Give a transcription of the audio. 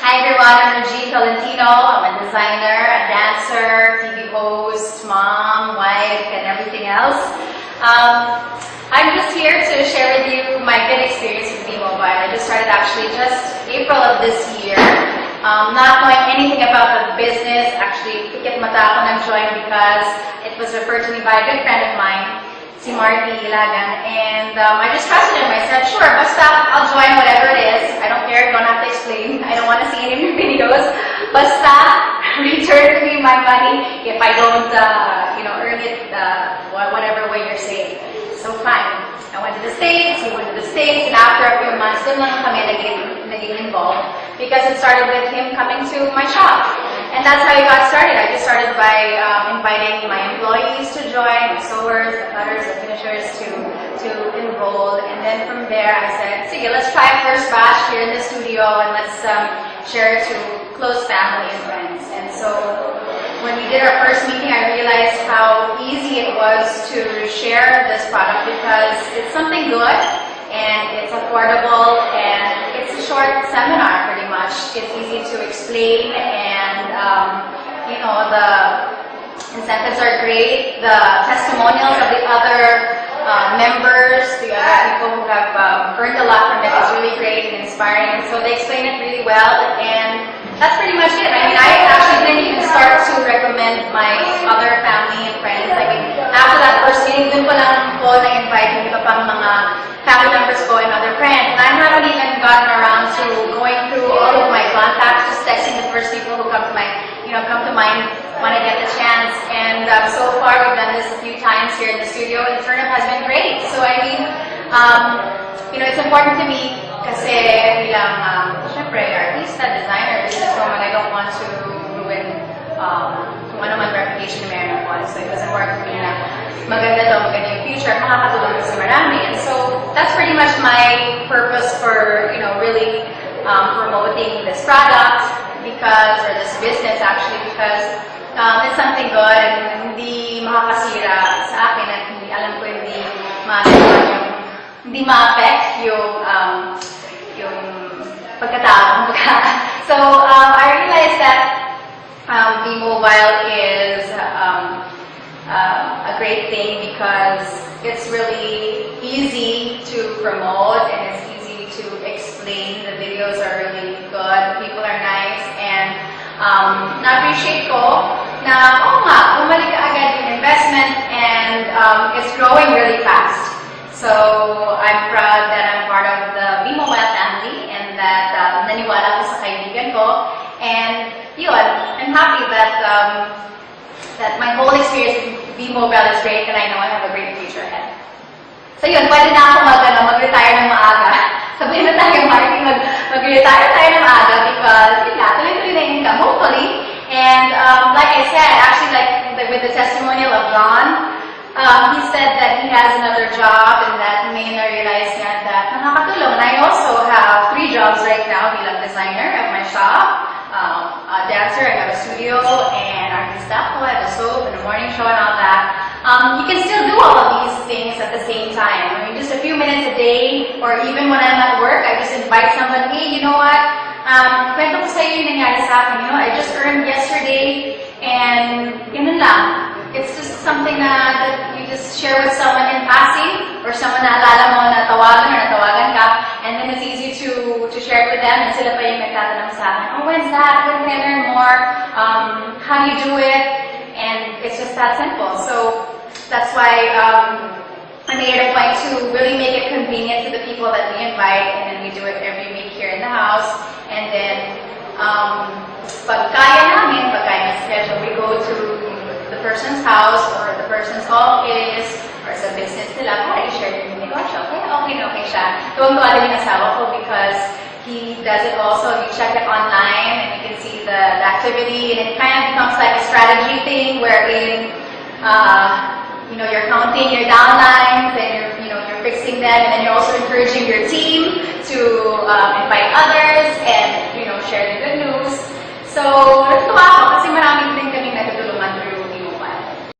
Hi everyone, I'm Regine Tolentino. I'm a designer, a dancer, TV host, mom, wife, and everything else. I'm just here to share with you my good experience with B-Mobile. I just started actually just April of this year. Not knowing anything about the business, actually, pikit mata ako nag-join because it was referred to me by a good friend of mine, si Marty Ilagan, and I just trusted him. I said, sure, basta I'll join whatever it is. I don't care, don't have to explain. I don't want to see any of your videos. Basta return me my money if I don't, earn it whatever way you're saying. So fine. I went to the States, he went to the States, and after a few months, dun lang kami naging involved because it started with him coming to my shop. And that's how it got started. I just started by inviting my employees to join, the sewers, the cutters, the finishers to enroll. And then from there, I said, sige, let's try first batch here in the studio and let's share it to close family and friends. And so when we did our first meeting, I realized how easy it was to share this product because it's something good and it's affordable and it's a short seminar pretty much. It's easy to explain and the incentives are great. The testimonials of the other members, the other people who have earned a lot from it is really great and inspiring. And so they explain it really well, and that's pretty much it. I mean, I actually didn't even start to recommend my other family and friends. I mean, after that first meeting, dun pa lang po na-invite yung iba pang mga family members ko and other friends. And I haven't even gotten around to going through all of my contacts, just texting the first people who come to mind when I get the chance. And so far, we've done this a few times here in the studio, and the turnout has been great. So I mean, it's important to me kasi bilang, syempre, artista, designer, businesswoman, I don't want to ruin kung ano man reputation na meron ako. So it was important to me na maganda yung future, makakatulong sa marami. And so that's pretty much my purpose for, really promoting this product or this business actually, because it's something good and hindi makakasira sa akin at hindi alam ko hindi ma-affect yung pagkatao. So I realized that B-Mobile is a great thing because it's really easy to promote and it's easy to explain. The videos are really good, people are nice, and na-appreciate ko na, bumalik ka agad yung investment and it's growing really fast. So I'm proud that I'm part of the B-Mobile family and that naniwala ko sa kaibigan ko. And yun, I'm happy that my whole experience with B-Mobile is great and I know I have a great future ahead. So yun, pwede na ako mag-retire ng maaga. Sabihin na tayo, Marty, mag-retire tayo ng maaga because yun nga, tuloy-tuloy na income, hopefully. And like I said, actually with the testimonial of John, he said that he has another job and that may na-realize niya that nakakatulong. And I also have 3 jobs right now bilang designer at my shop, a dancer, I have a studio, and artista ko, I have a soap and a morning show and all that. You can still do all of these things at the same time. I mean, just a few minutes a day, or even when I'm at work, I just invite someone, hey, you know what? Kwento ko sa'yo yung nangyari sa akin. I just earned yesterday, and yun lang. It's just something that you just share with someone in passing, or someone na alala mo na natawagan ka, and then it's easy to share it with them, and sila pa yung nagtatanong sa akin, oh, when's that? When can I learn more? How do you do it? And it's just that simple. So that's why I made it a point to really make it convenient to the people that we invite, and then we do it every week here in the house. And then, pag kaya na schedule, we go to the person's house or the person's office or sa business nila para i-share yung negosyo. Kaya okay siya. Tuwang-tuwa din yung asawa ko because he does it also. You check it online and you can see the activity, and it kind of becomes like a strategy thing wherein you're counting your downlines and you're fixing them, and then you're also encouraging your team to